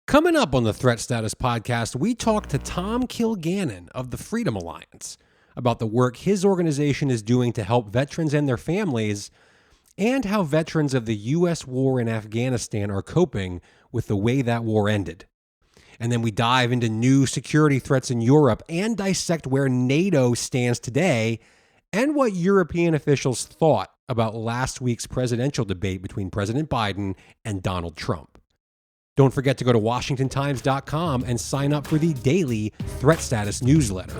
Coming up on the Threat Status podcast, we talk to Tom Kilgannon of the Freedom Alliance about the work his organization is doing to help veterans and their families, and how veterans of the U.S. war in Afghanistan are coping with the way that war ended. And then we dive into new security threats in Europe and dissect where NATO stands today and what European officials thought about last week's presidential debate between President Biden and Donald Trump. Don't forget to go to WashingtonTimes.com and sign up for the daily Threat Status newsletter.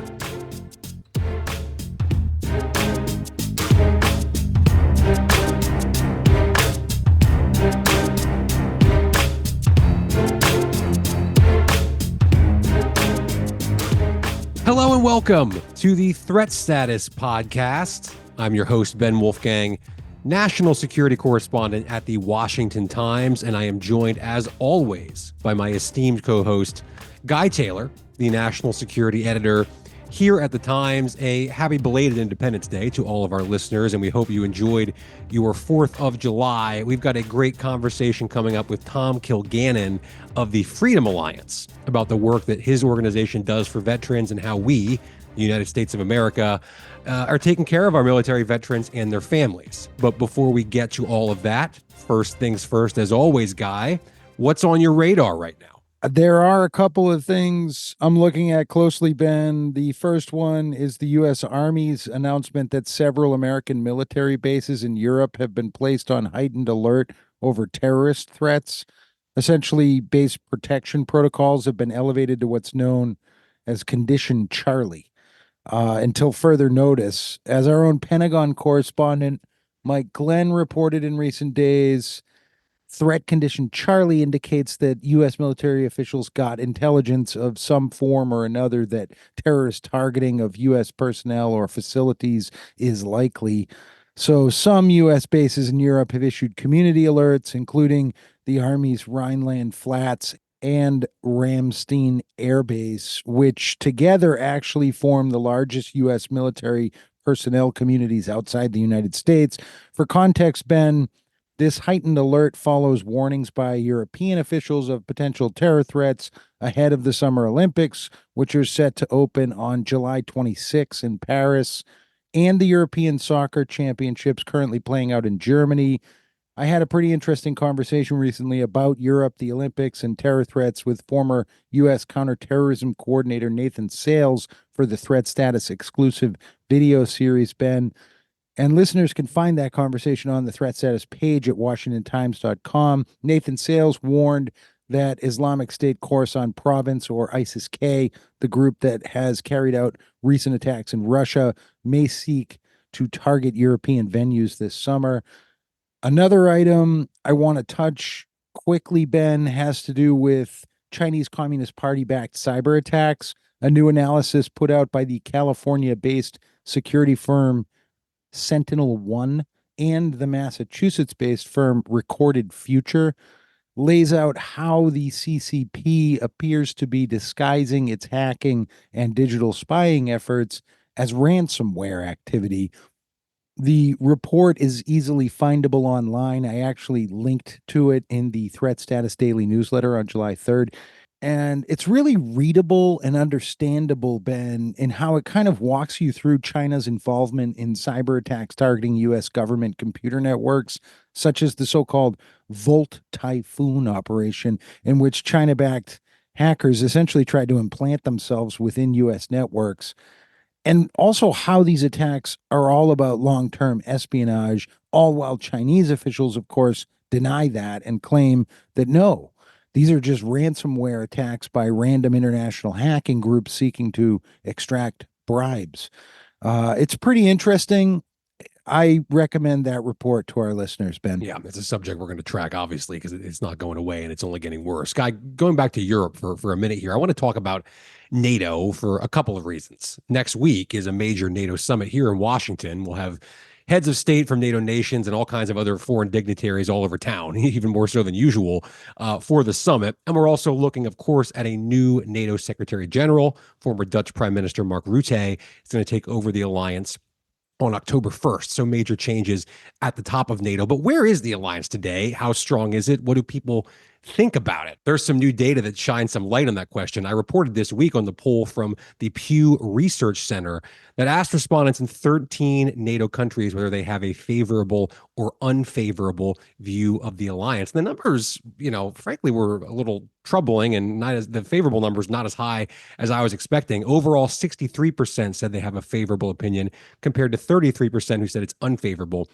Hello and welcome to the Threat Status podcast. I'm your host, Ben Wolfgang, national security correspondent at the Washington Times, and I am joined, as always, by my esteemed co-host, Guy Taylor, the national security editor here at the Times. A happy belated Independence Day to all of our listeners, and we hope you enjoyed your 4th of July. We've got a great conversation coming up with Tom Kilgannon of the Freedom Alliance about the work that his organization does for veterans and how we, the United States of America, are taking care of our military veterans and their families. But before we get to all of that, first things first, as always, Guy, what's on your radar right now? There are a couple of things I'm looking at closely, Ben. The first one is the U.S. Army's announcement that several American military bases in Europe have been placed on heightened alert over terrorist threats. Essentially, base protection protocols have been elevated to what's known as Condition Charlie until further notice. As our own Pentagon correspondent Mike Glenn reported in recent days, Threat Condition Charlie indicates that U.S. military officials got intelligence of some form or another that terrorist targeting of U.S. personnel or facilities is likely. So some U.S. bases in Europe have issued community alerts, including the Army's Rhineland Flats and Ramstein Air Base, which together actually form the largest U.S. military personnel communities outside the United States. For context, Ben, this heightened alert follows warnings by European officials of potential terror threats ahead of the Summer Olympics, which are set to open on July 26 in Paris, and the European Soccer Championships currently playing out in Germany. I had a pretty interesting conversation recently about Europe, the Olympics, and terror threats with former U.S. counterterrorism coordinator Nathan Sales for the Threat Status exclusive video series, Ben. And listeners can find that conversation on the Threat Status page at WashingtonTimes.com. Nathan Sales warned that Islamic State Khorasan Province, or ISIS-K, the group that has carried out recent attacks in Russia, may seek to target European venues this summer. Another item I want to touch quickly, Ben, has to do with Chinese Communist Party-backed cyber attacks. A new analysis put out by the California-based security firm Sentinel-1 and the Massachusetts-based firm Recorded Future lays out how the CCP appears to be disguising its hacking and digital spying efforts as ransomware activity. The report is easily findable online. I actually linked to it in the Threat Status Daily newsletter on July 3rd. And it's really readable and understandable, Ben, in how it kind of walks you through China's involvement in cyber attacks targeting U.S. government computer networks, such as the so-called Volt Typhoon operation, in which China-backed hackers essentially tried to implant themselves within U.S. networks. And also how these attacks are all about long-term espionage, all while Chinese officials, of course, deny that and claim that no, these are just ransomware attacks by random international hacking groups seeking to extract bribes. It's pretty interesting. I recommend that report to our listeners, Ben. Yeah, it's a subject we're going to track, obviously, because it's not going away and it's only getting worse. Guy, going back to Europe for a minute here, I want to talk about NATO for a couple of reasons. Next week is a major NATO summit here in Washington. We'll have heads of state from NATO nations and all kinds of other foreign dignitaries all over town, even more so than usual, for the summit. And we're also looking, of course, at a new NATO Secretary General. Former Dutch Prime Minister Mark Rutte is going to take over the alliance on October 1st. So major changes at the top of NATO. But where is the alliance today? How strong is it? What do people think about it. There's some new data that shines some light on that question. I reported this week on the poll from the Pew Research Center that asked respondents in 13 NATO countries whether they have a favorable or unfavorable view of the alliance. The numbers, frankly, were a little troubling, and not as the favorable numbers not as high as I was expecting. Overall, 63% said they have a favorable opinion compared to 33% who said it's unfavorable.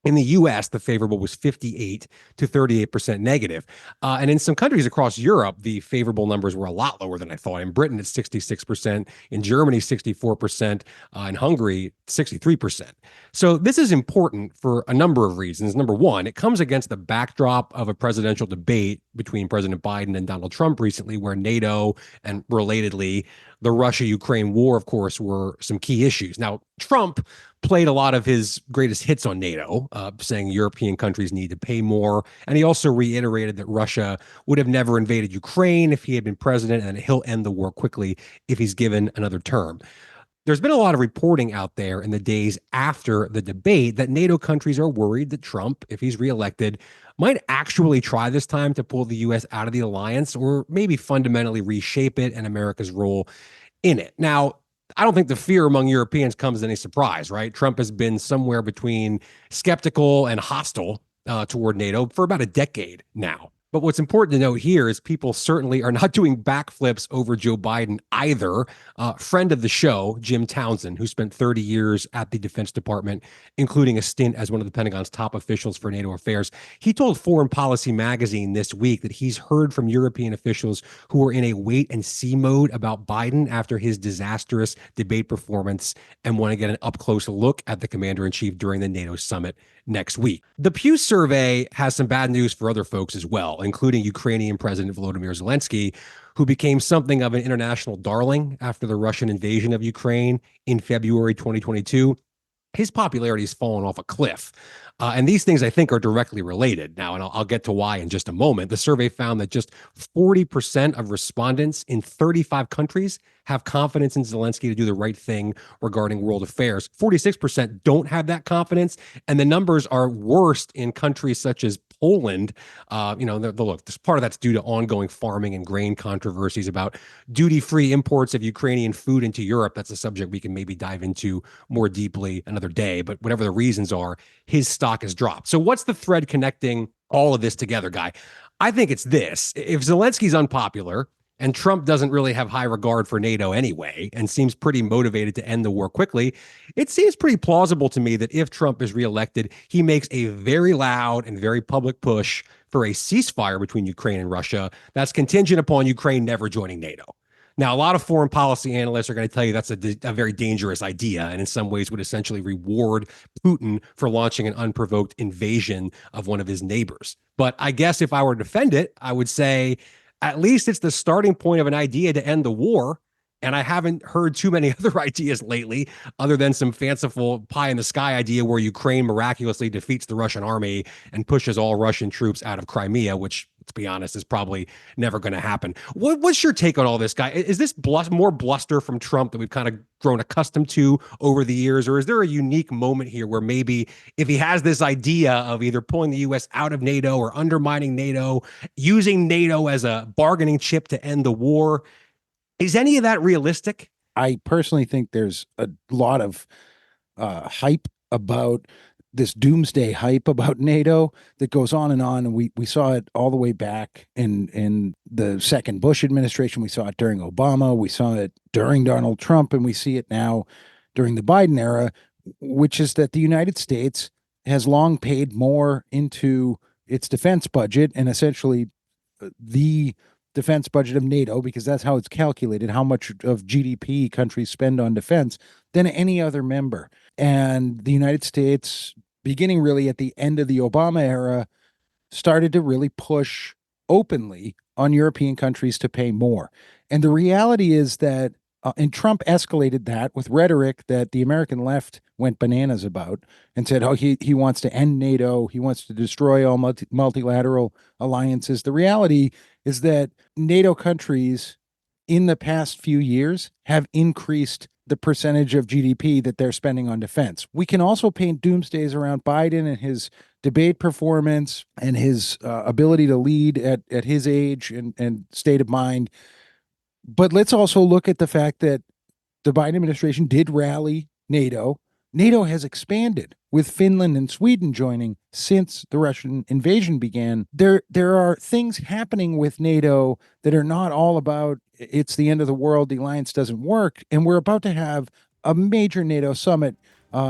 In the US, the favorable was 58 to 38% negative. And in some countries across Europe, the favorable numbers were a lot lower than I thought. In Britain, it's 66%. In Germany, 64%. In Hungary, 63%. So this is important for a number of reasons. Number one, it comes against the backdrop of a presidential debate between President Biden and Donald Trump recently, where NATO and relatedly, the Russia-Ukraine war, of course, were some key issues. Now, Trump played a lot of his greatest hits on NATO, saying European countries need to pay more. And he also reiterated that Russia would have never invaded Ukraine if he had been president, and he'll end the war quickly if he's given another term. There's been a lot of reporting out there in the days after the debate that NATO countries are worried that Trump, if he's reelected, might actually try this time to pull the U.S. out of the alliance or maybe fundamentally reshape it and America's role in it. Now, I don't think the fear among Europeans comes as any surprise, right? Trump has been somewhere between skeptical and hostile toward NATO for about a decade now. But what's important to note here is people certainly are not doing backflips over Joe Biden either. Friend of the show, Jim Townsend, who spent 30 years at the Defense Department, including a stint as one of the Pentagon's top officials for NATO affairs, he told Foreign Policy magazine this week that he's heard from European officials who are in a wait and see mode about Biden after his disastrous debate performance and want to get an up close look at the commander in chief during the NATO summit next week. The Pew survey has some bad news for other folks as well, including Ukrainian President Volodymyr Zelensky, who became something of an international darling after the Russian invasion of Ukraine in February 2022. His popularity has fallen off a cliff. And these things, I think, are directly related now, and I'll get to why in just a moment. The survey found that just 40% of respondents in 35 countries have confidence in Zelensky to do the right thing regarding world affairs. 46% don't have that confidence, and the numbers are worst in countries such as Poland. Look, this part of that's due to ongoing farming and grain controversies about duty-free imports of Ukrainian food into Europe. That's a subject we can maybe dive into more deeply another day, but whatever the reasons are, his stock has dropped. So what's the thread connecting all of this together, Guy? I think it's this. If Zelensky's unpopular and Trump doesn't really have high regard for NATO anyway and seems pretty motivated to end the war quickly, it seems pretty plausible to me that if Trump is reelected, he makes a very loud and very public push for a ceasefire between Ukraine and Russia that's contingent upon Ukraine never joining NATO. Now, a lot of foreign policy analysts are going to tell you that's a very dangerous idea and in some ways would essentially reward Putin for launching an unprovoked invasion of one of his neighbors. But I guess if I were to defend it, I would say at least it's the starting point of an idea to end the war. And I haven't heard too many other ideas lately, other than some fanciful pie in the sky idea where Ukraine miraculously defeats the Russian army and pushes all Russian troops out of Crimea, which, let's be honest, is probably never going to happen. What's your take on all this, Guy? Is this more bluster from Trump that we've kind of grown accustomed to over the years? Or is there a unique moment here where maybe if he has this idea of either pulling the U.S. out of NATO or undermining NATO, using NATO as a bargaining chip to end the war, is any of that realistic? I personally think there's a lot of hype about this doomsday hype about NATO that goes on. And we saw it all the way back in the second Bush administration. We saw it during Obama. We saw it during Donald Trump. And we see it now during the Biden era, which is that the United States has long paid more into its defense budget and essentially the defense budget of NATO, because that's how it's calculated, how much of GDP countries spend on defense, than any other member. And the United States, beginning really at the end of the Obama era, started to really push openly on European countries to pay more. And the reality is that, and Trump escalated that with rhetoric that the American left went bananas about and said, oh, he wants to end NATO. He wants to destroy all multilateral alliances. The reality is that NATO countries in the past few years have increased the percentage of GDP that they're spending on defense. We can also paint doomsdays around Biden and his debate performance and his ability to lead at his age and state of mind. But let's also look at the fact that the Biden administration did rally NATO. NATO has expanded with Finland and Sweden joining since the Russian invasion began. There are things happening with NATO that are not all about it's the end of the world, the alliance doesn't work, and we're about to have a major NATO summit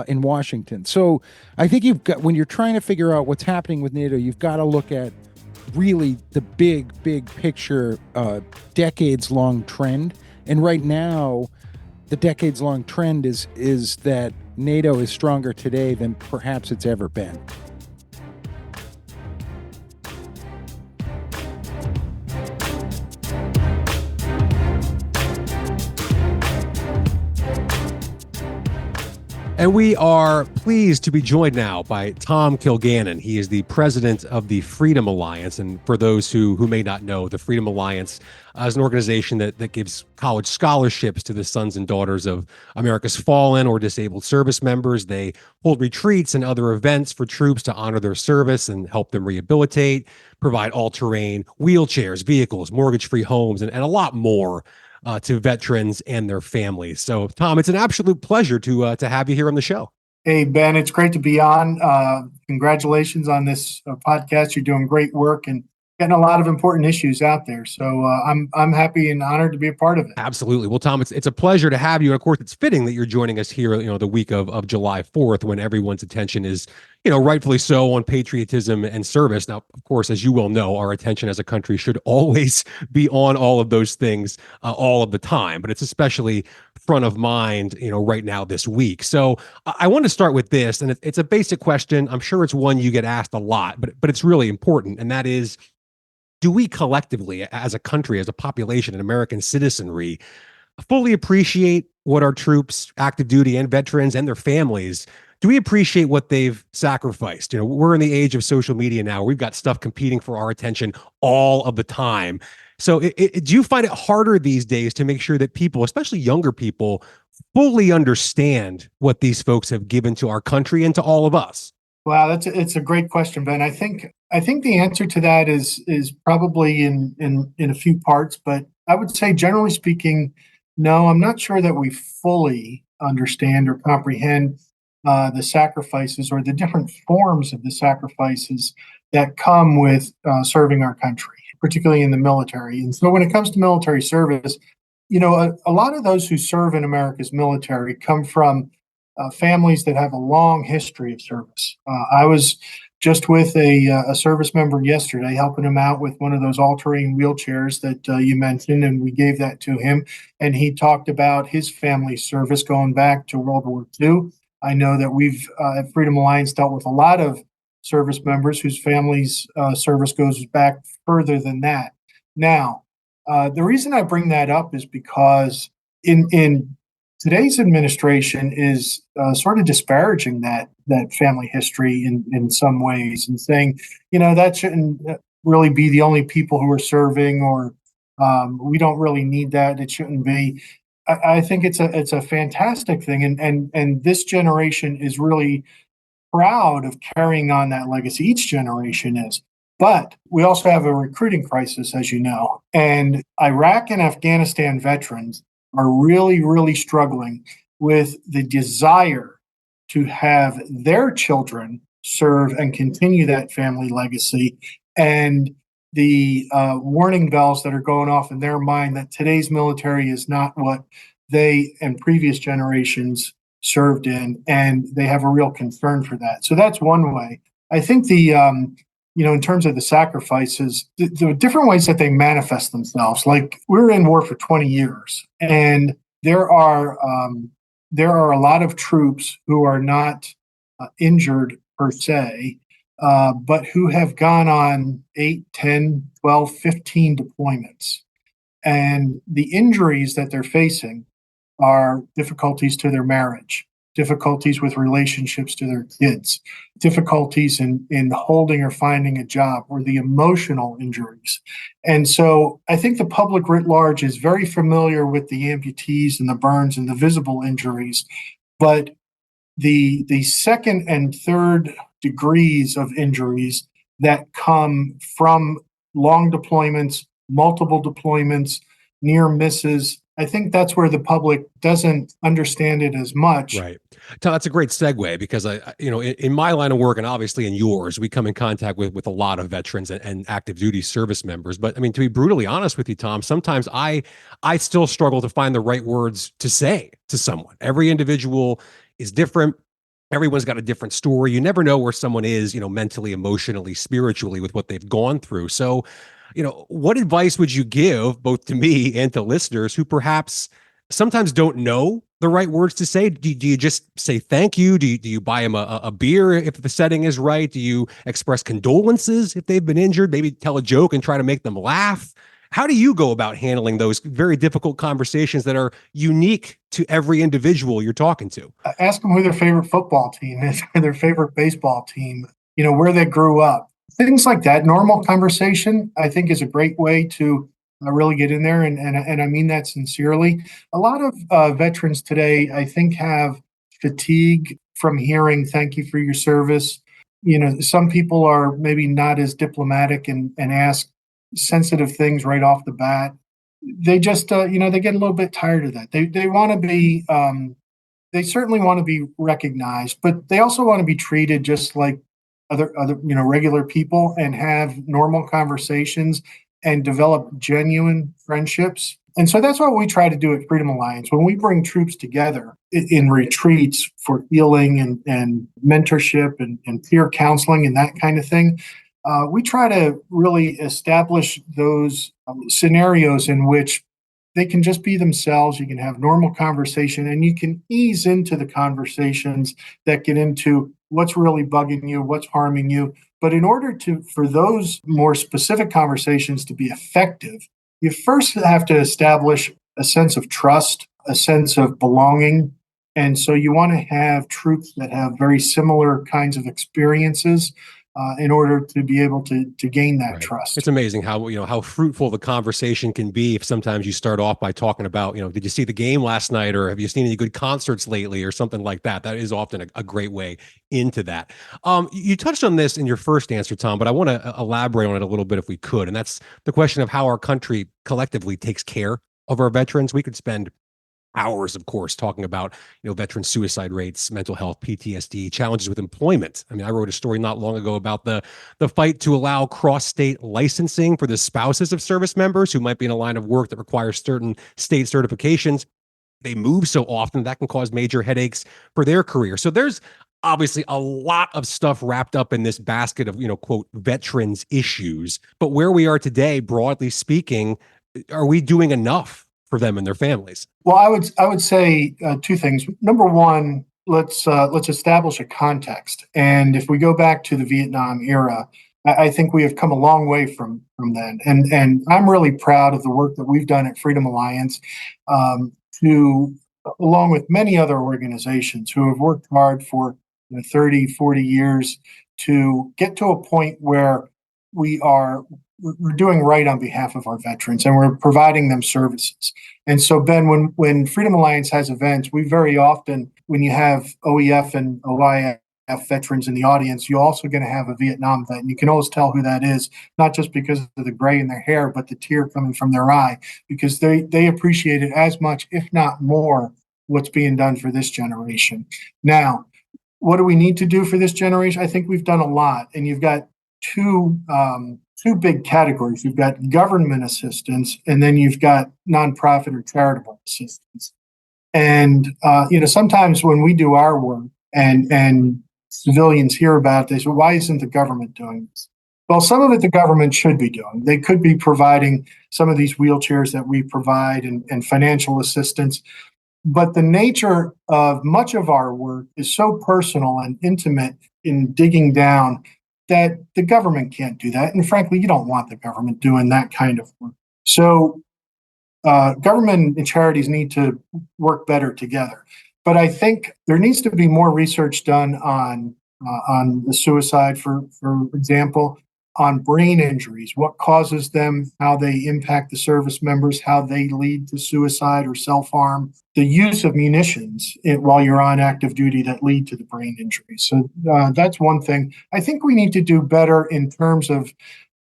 in Washington. So I think you've got, when you're trying to figure out what's happening with NATO, you've got to look at really the big picture, decades-long trend. And right now, the decades-long trend is that NATO is stronger today than perhaps it's ever been. And we are pleased to be joined now by Tom Kilgannon. He is the president of the Freedom Alliance. And for those who may not know, the Freedom Alliance is an organization that gives college scholarships to the sons and daughters of America's fallen or disabled service members. They hold retreats and other events for troops to honor their service and help them rehabilitate, provide all-terrain wheelchairs, vehicles, mortgage-free homes, and a lot more to veterans and their families. So, Tom, it's an absolute pleasure to have you here on the show. Hey, Ben, it's great to be on. Congratulations on this podcast. You're doing great work and getting a lot of important issues out there. So I'm happy and honored to be a part of it. Absolutely. Well, Tom, it's a pleasure to have you. And of course, it's fitting that you're joining us here, the week of July 4th, when everyone's attention is, rightfully so, on patriotism and service. Now, of course, as you well know, our attention as a country should always be on all of those things all of the time, but it's especially front of mind, right now this week. So I want to start with this, and it's a basic question. I'm sure it's one you get asked a lot, but it's really important. And that is, do we collectively, as a country, as a population, and American citizenry, fully appreciate what our troops, active duty and veterans and their families, do we appreciate what they've sacrificed? We're in the age of social media now. We've got stuff competing for our attention all of the time. So do you find it harder these days to make sure that people, especially younger people, fully understand what these folks have given to our country and to all of us? Wow, it's a great question, Ben. I think the answer to that is probably in a few parts, but I would say, generally speaking, no, I'm not sure that we fully understand or comprehend the sacrifices or the different forms of the sacrifices that come with serving our country, particularly in the military. And so when it comes to military service, a lot of those who serve in America's military come from families that have a long history of service. I was just with a service member yesterday, helping him out with one of those all-terrain wheelchairs that you mentioned, and we gave that to him. And he talked about his family service going back to World War II. I know that we've at Freedom Alliance dealt with a lot of service members whose families' service goes back further than that. Now, the reason I bring that up is because in today's administration is sort of disparaging that family history in some ways, and saying, that shouldn't really be the only people who are serving, or we don't really need that. It shouldn't be. I think it's a fantastic thing, and this generation is really proud of carrying on that legacy. Each generation is. But we also have a recruiting crisis, as you know, and Iraq and Afghanistan veterans are really, really struggling with the desire to have their children serve and continue that family legacy, and the warning bells that are going off in their mind that today's military is not what they and previous generations served in, and they have a real concern for that. So that's one way. I think in terms of the sacrifices, the different ways that they manifest themselves. Like, we were in war for 20 years, and there are a lot of troops who are not injured per se, but who have gone on 8, 10, 12, 15 deployments. And the injuries that they're facing are difficulties to their marriage, difficulties with relationships to their kids, difficulties in holding or finding a job, or the emotional injuries. And so I think the public writ large is very familiar with the amputees and the burns and the visible injuries, but the second and third degrees of injuries that come from long deployments, multiple deployments, near misses, I think that's where the public doesn't understand it as much. Right. Tom, that's a great segue because in my line of work and obviously in yours, we come in contact with a lot of veterans and active duty service members. But I mean, to be brutally honest with you, Tom, sometimes I still struggle to find the right words to say to someone. Every individual is different. Everyone's got a different story. You never know where someone is, mentally, emotionally, spiritually with what they've gone through. So, what advice would you give both to me and to listeners who perhaps sometimes don't know the right words to say? Do you just say thank you? Do you buy them a beer if the setting is right? Do you express condolences if they've been injured? Maybe tell a joke and try to make them laugh? How do you go about handling those very difficult conversations that are unique to every individual you're talking to? Ask them who their favorite football team is, their favorite baseball team, where they grew up. Things like that. Normal conversation, I think, is a great way to really get in there. And I mean that sincerely. A lot of veterans today, I think, have fatigue from hearing thank you for your service. Some people are maybe not as diplomatic and ask sensitive things right off the bat. They just, they get a little bit tired of that. They want to be, they certainly want to be recognized, but they also want to be treated just like other, regular people and have normal conversations and develop genuine friendships. And so that's what we try to do at Freedom Alliance. When we bring troops together in retreats for healing and mentorship and peer counseling and that kind of thing, we try to really establish those scenarios in which they can just be themselves. You can have normal conversation and you can ease into the conversations that get into what's really bugging you, what's harming you. But in order for those more specific conversations to be effective, you first have to establish a sense of trust, a sense of belonging. And so you want to have troops that have very similar kinds of experiences in order to be able to gain that Right. trust. It's amazing how fruitful the conversation can be if sometimes you start off by talking about, did you see the game last night, or have you seen any good concerts lately, or something like that. That is often a great way into that. You touched on this in your first answer, Tom, but I want to elaborate on it a little bit if we could. And that's the question of how our country collectively takes care of our veterans. We could spend hours, of course, talking about, veteran suicide rates, mental health, PTSD, challenges with employment. I mean, I wrote a story not long ago about the fight to allow cross-state licensing for the spouses of service members who might be in a line of work that requires certain state certifications. They move so often that can cause major headaches for their career. So there's obviously a lot of stuff wrapped up in this basket of, quote, veterans issues. But where we are today, broadly speaking, are we doing enough for them and their families? Well, I would say two things. Number one, let's establish a context. And if we go back to the Vietnam era, I think we have come a long way from then. And I'm really proud of the work that we've done at Freedom Alliance, to, along with many other organizations who have worked hard for 30, 40 years to get to a point where we're doing right on behalf of our veterans and we're providing them services. And so, Ben, when Freedom Alliance has events, we very often, when you have OEF and OIF veterans in the audience, you're also going to have a Vietnam vet. And you can always tell who that is, not just because of the gray in their hair, but the tear coming from their eye, because they appreciate it as much, if not more, what's being done for this generation. Now, what do we need to do for this generation? I think we've done a lot. And you've got two big categories. You've got government assistance, and then you've got nonprofit or charitable assistance. And sometimes when we do our work and civilians hear about this, well, why isn't the government doing this? Well, some of it the government should be doing. They could be providing some of these wheelchairs that we provide and financial assistance. But the nature of much of our work is so personal and intimate in digging down that the government can't do that. And frankly, you don't want the government doing that kind of work. So government and charities need to work better together. But I think there needs to be more research done on the suicide, for example. on brain injuries, what causes them, how they impact the service members, how they lead to suicide or self-harm, the use of munitions while you're on active duty that lead to the brain injuries. So that's one thing. I think we need to do better in terms of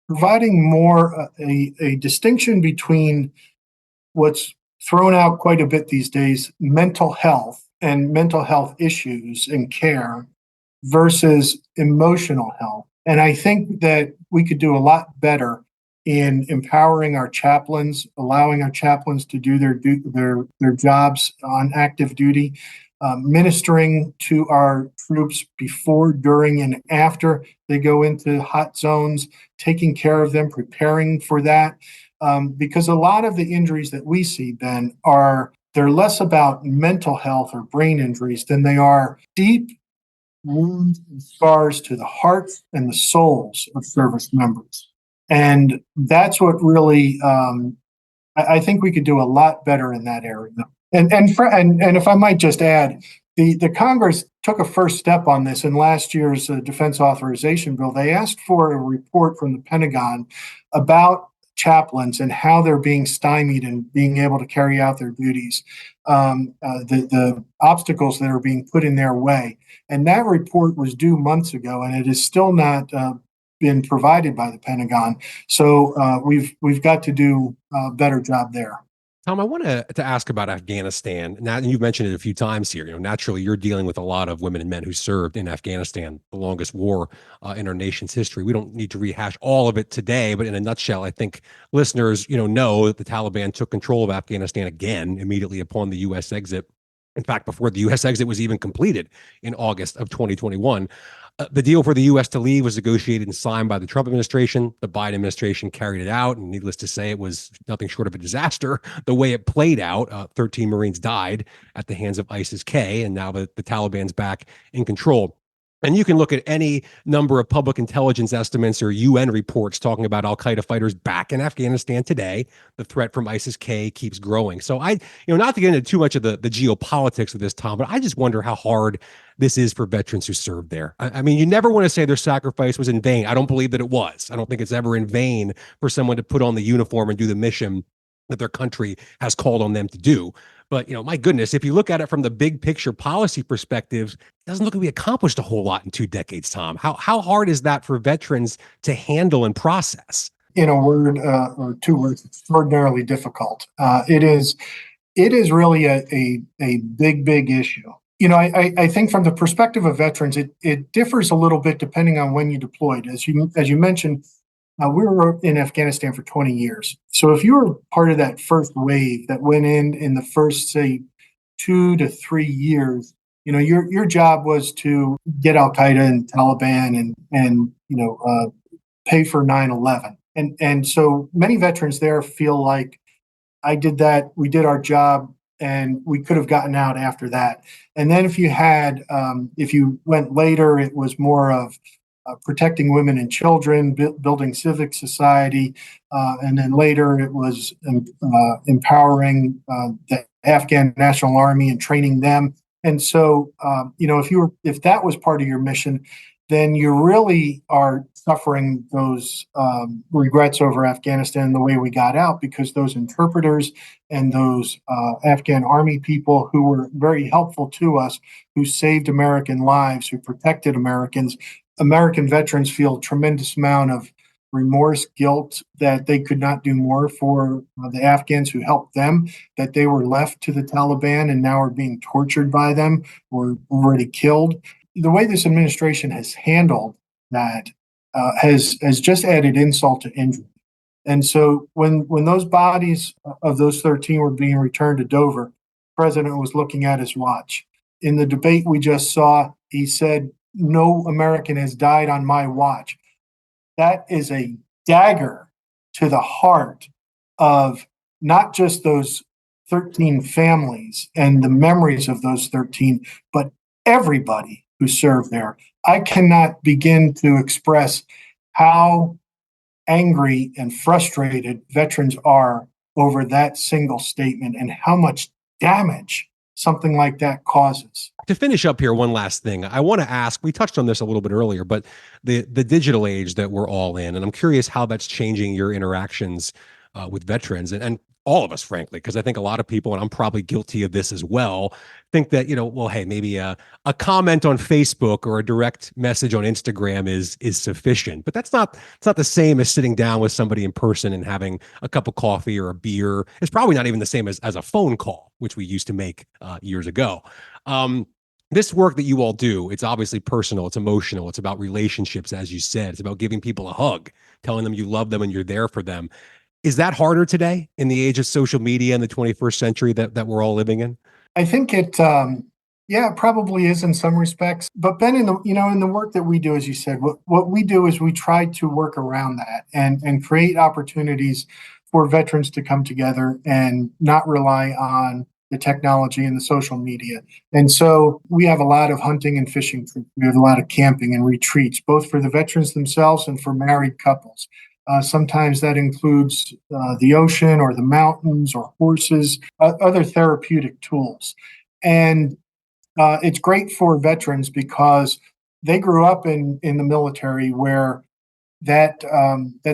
providing more a distinction between what's thrown out quite a bit these days, mental health and mental health issues and care versus emotional health. And I think that we could do a lot better in empowering our chaplains, allowing our chaplains to do their jobs on active duty, ministering to our troops before, during, and after they go into hot zones, taking care of them, preparing for that. Because a lot of the injuries that we see, Ben, they're less about mental health or brain injuries than they are deep wounds and scars to the hearts and the souls of service members. And that's what really, I think we could do a lot better in that area. And if I might just add, the Congress took a first step on this in last year's defense authorization bill. They asked for a report from the Pentagon about chaplains and how they're being stymied and being able to carry out their duties, the obstacles that are being put in their way. And that report was due months ago, and it has still not been provided by the Pentagon. So we've got to do a better job there. Tom, I want to ask about Afghanistan. Now, you've mentioned it a few times here. You know, naturally, you're dealing with a lot of women and men who served in Afghanistan, the longest war in our nation's history. We don't need to rehash all of it today, but in a nutshell, I think listeners, know that the Taliban took control of Afghanistan again immediately upon the U.S. exit. In fact, before the U.S. exit was even completed in August of 2021. The deal for the U.S. to leave was negotiated and signed by the Trump administration. The Biden administration carried it out, and needless to say, it was nothing short of a disaster the way it played out. 13 Marines died at the hands of ISIS-K, and now the Taliban's back in control. And you can look at any number of public intelligence estimates or UN reports talking about al-Qaeda fighters back in Afghanistan today. The threat from ISIS-K keeps growing. So not to get into too much of the geopolitics of this, Tom, but I just wonder how hard this is for veterans who served there. I mean, you never want to say their sacrifice was in vain. I don't believe that it was. I don't think it's ever in vain for someone to put on the uniform and do the mission that their country has called on them to do. But, my goodness, if you look at it from the big picture policy perspective, it doesn't look like we accomplished a whole lot in 2 decades, Tom. How hard is that for veterans to handle and process? In a word or 2 words, extraordinarily difficult. It is really a big issue. I think from the perspective of veterans, it differs a little bit depending on when you deployed. As you mentioned, we were in Afghanistan for 20 years. So if you were part of that first wave that went in the first, say, 2 to 3 years, your job was to get Al-Qaeda and Taliban and pay for 9/11. And so many veterans there feel like, I did that, we did our job, and we could have gotten out after that. And then if you went later, it was more of protecting women and children, building civic society, and then later it was empowering the Afghan National Army and training them. And so, if that was part of your mission, then you really are suffering those regrets over Afghanistan and the way we got out, because those interpreters and those Afghan army people who were very helpful to us, who saved American lives, who protected Americans, American veterans feel a tremendous amount of remorse, guilt that they could not do more for the Afghans who helped them, that they were left to the Taliban and now are being tortured by them or already killed. The way this administration has handled that has just added insult to injury. And so when those bodies of those 13 were being returned to Dover, the president was looking at his watch. In the debate we just saw, he said, "No American has died on my watch." That is a dagger to the heart of not just those 13 families and the memories of those 13, but everybody who served there. I cannot begin to express how angry and frustrated veterans are over that single statement and how much damage something like that causes. To finish up here, one last thing. I want to ask, we touched on this a little bit earlier, but the digital age that we're all in, and I'm curious how that's changing your interactions with veterans and all of us, frankly, because I think a lot of people, and I'm probably guilty of this as well, think that, well, hey, maybe a comment on Facebook or a direct message on Instagram is sufficient. But it's not the same as sitting down with somebody in person and having a cup of coffee or a beer. It's probably not even the same as a phone call, which we used to make years ago. This work that you all do, it's obviously personal, it's emotional, it's about relationships, as you said, it's about giving people a hug, telling them you love them and you're there for them. Is that harder today in the age of social media in the 21st century that we're all living in? I think it, it probably is in some respects. But Ben, in the work that we do, as you said, what we do is we try to work around that and create opportunities for veterans to come together and not rely on the technology and the social media. And so we have a lot of hunting and fishing trips. We have a lot of camping and retreats, both for the veterans themselves and for married couples. Sometimes that includes the ocean or the mountains or horses, other therapeutic tools. And it's great for veterans because they grew up in the military where that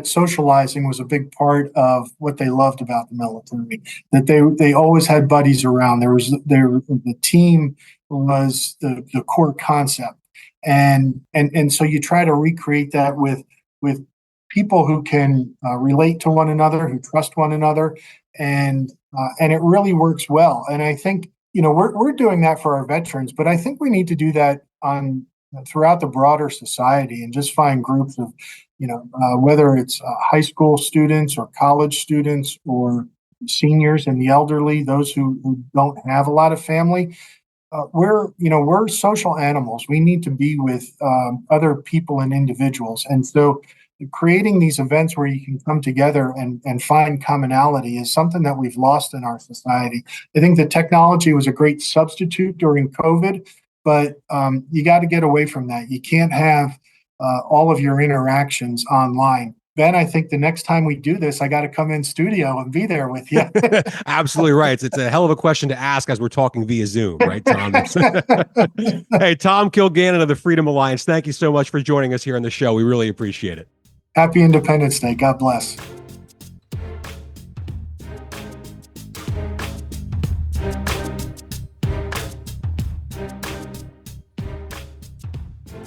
socializing was a big part of what they loved about the military. That they always had buddies around. The team was the core concept, and so you try to recreate that with people who can relate to one another, who trust one another, and it really works well. And I think we're doing that for our veterans, but I think we need to do that throughout the broader society and just find groups of whether it's high school students or college students or seniors and the elderly, those who don't have a lot of family. We're social animals. We need to be with other people and individuals. And so creating these events where you can come together and find commonality is something that we've lost in our society. I think the technology was a great substitute during COVID, but you got to get away from that. You can't have all of your interactions online. Ben, I think the next time we do this, I got to come in studio and be there with you. Absolutely right. It's a hell of a question to ask as we're talking via Zoom, right, Tom? Hey, Tom Kilgannon of the Freedom Alliance, thank you so much for joining us here on the show. We really appreciate it. Happy Independence Day. God bless.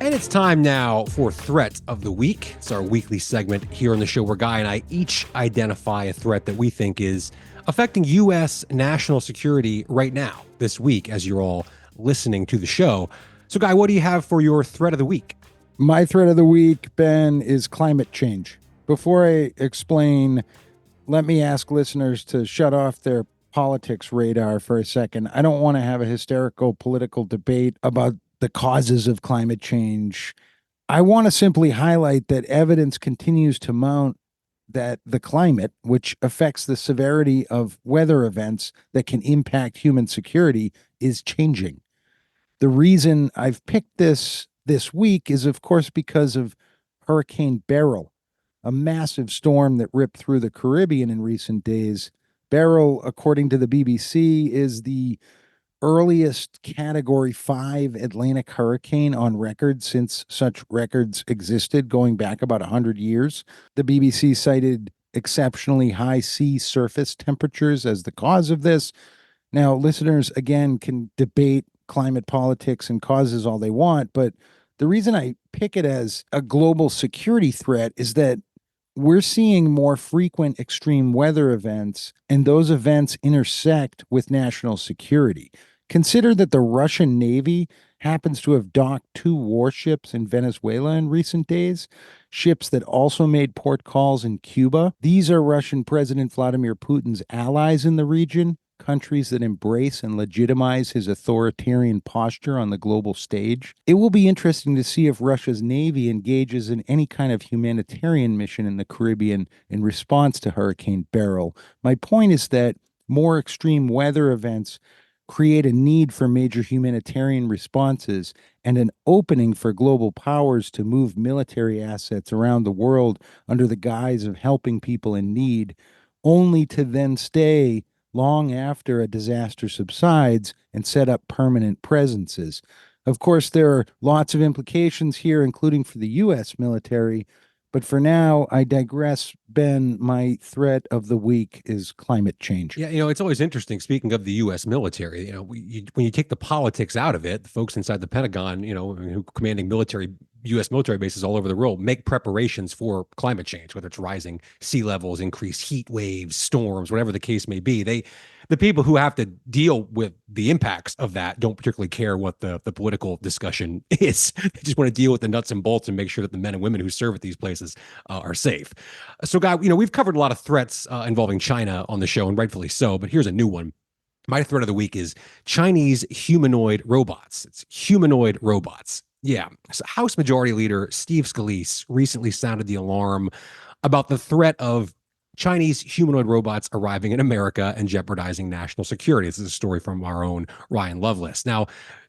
And it's time now for Threat of the Week. It's our weekly segment here on the show where Guy and I each identify a threat that we think is affecting U.S. national security right now, this week, as you're all listening to the show. So, Guy, what do you have for your Threat of the Week? My threat of the week, Ben, is climate change. Before I explain, let me ask listeners to shut off their politics radar for a second. I don't want to have a hysterical political debate about the causes of climate change. I want to simply highlight that evidence continues to mount that the climate, which affects the severity of weather events that can impact human security, is changing. The reason I've picked this week is, of course, because of Hurricane Beryl, a massive storm that ripped through the Caribbean in recent days. Beryl, according to the BBC, is the earliest Category 5 Atlantic hurricane on record since such records existed, going back about 100 years. The BBC cited exceptionally high sea surface temperatures as the cause of this. Now, listeners, again, can debate climate politics and causes all they want, but the reason I pick it as a global security threat is that we're seeing more frequent extreme weather events, and those events intersect with national security. Consider that the Russian Navy happens to have docked 2 warships in Venezuela in recent days, ships that also made port calls in Cuba. These are Russian President Vladimir Putin's allies in the region, countries that embrace and legitimize his authoritarian posture on the global stage. It will be interesting to see if Russia's Navy engages in any kind of humanitarian mission in the Caribbean in response to Hurricane Beryl. My point is that more extreme weather events create a need for major humanitarian responses and an opening for global powers to move military assets around the world under the guise of helping people in need, only to then stay long after a disaster subsides and set up permanent presences. Of course, there are lots of implications here, including for the U.S. military. But for now, I digress. Ben, my threat of the week is climate change. Yeah, it's always interesting. Speaking of the U.S. military, when you take the politics out of it, the folks inside the Pentagon, who commanding U.S. military bases all over the world, make preparations for climate change, whether it's rising sea levels, increased heat waves, storms, whatever the case may be. The people who have to deal with the impacts of that don't particularly care what the political discussion is. They just want to deal with the nuts and bolts and make sure that the men and women who serve at these places are safe. So, Guy, we've covered a lot of threats involving China on the show, and rightfully so, but here's a new one. My threat of the week is Chinese humanoid robots. It's humanoid robots. Yeah. So House Majority Leader Steve Scalise recently sounded the alarm about the threat of Chinese humanoid robots arriving in America and jeopardizing national security. This is a story from our own Ryan Lovelace. Now,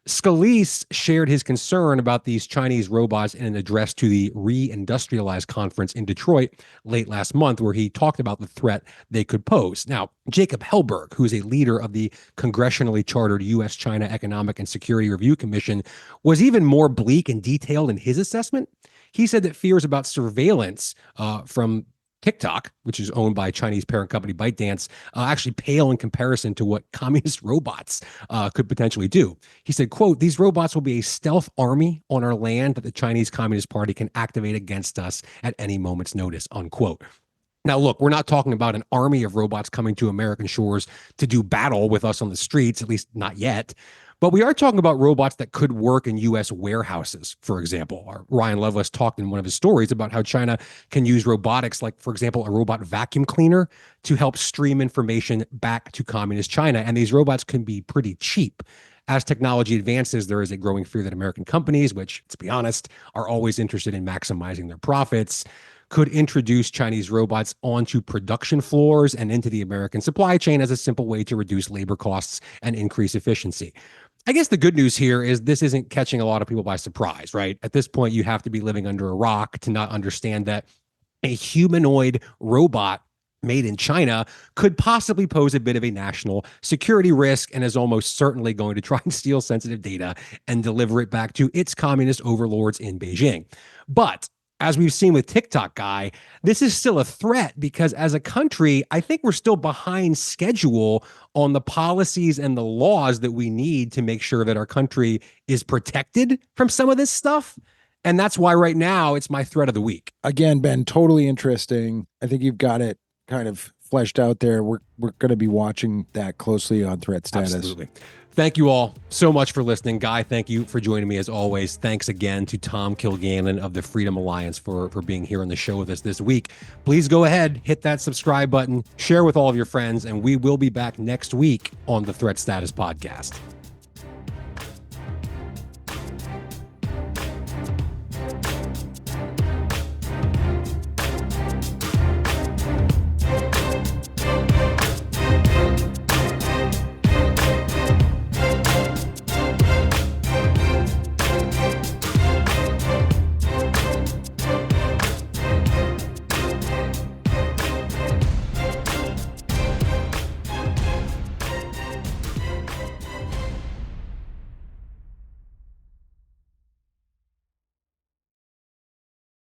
Scalise shared his concern about these Chinese robots in an address to the Reindustrialized Conference in Detroit late last month, where he talked about the threat they could pose. Now, Jacob Hellberg, who is a leader of the congressionally chartered U.S.-China Economic and Security Review Commission, was even more bleak and detailed in his assessment. He said that fears about surveillance from TikTok, which is owned by Chinese parent company ByteDance, actually pale in comparison to what communist robots could potentially do. He said, quote, "These robots will be a stealth army on our land that the Chinese Communist Party can activate against us at any moment's notice," unquote. Now, look, we're not talking about an army of robots coming to American shores to do battle with us on the streets, at least not yet. But we are talking about robots that could work in U.S. warehouses, for example. Ryan Lovelace talked in one of his stories about how China can use robotics, like, for example, a robot vacuum cleaner, to help stream information back to communist China. And these robots can be pretty cheap. As technology advances, there is a growing fear that American companies, which, let's be honest, are always interested in maximizing their profits, could introduce Chinese robots onto production floors and into the American supply chain as a simple way to reduce labor costs and increase efficiency. I guess the good news here is this isn't catching a lot of people by surprise, right? At this point, you have to be living under a rock to not understand that a humanoid robot made in China could possibly pose a bit of a national security risk and is almost certainly going to try and steal sensitive data and deliver it back to its communist overlords in Beijing. But as we've seen with TikTok, Guy, this is still a threat because as a country, I think we're still behind schedule on the policies and the laws that we need to make sure that our country is protected from some of this stuff. And that's why right now it's my threat of the week. Again, Ben, totally interesting. I think you've got it kind of fleshed out there. We're going to be watching that closely on Threat Status. Absolutely. Thank you all so much for listening. Guy, thank you for joining me as always. Thanks again to Tom Kilgannon of the Freedom Alliance for being here on the show with us this week. Please go ahead, hit that subscribe button, share with all of your friends, and we will be back next week on the Threat Status Podcast.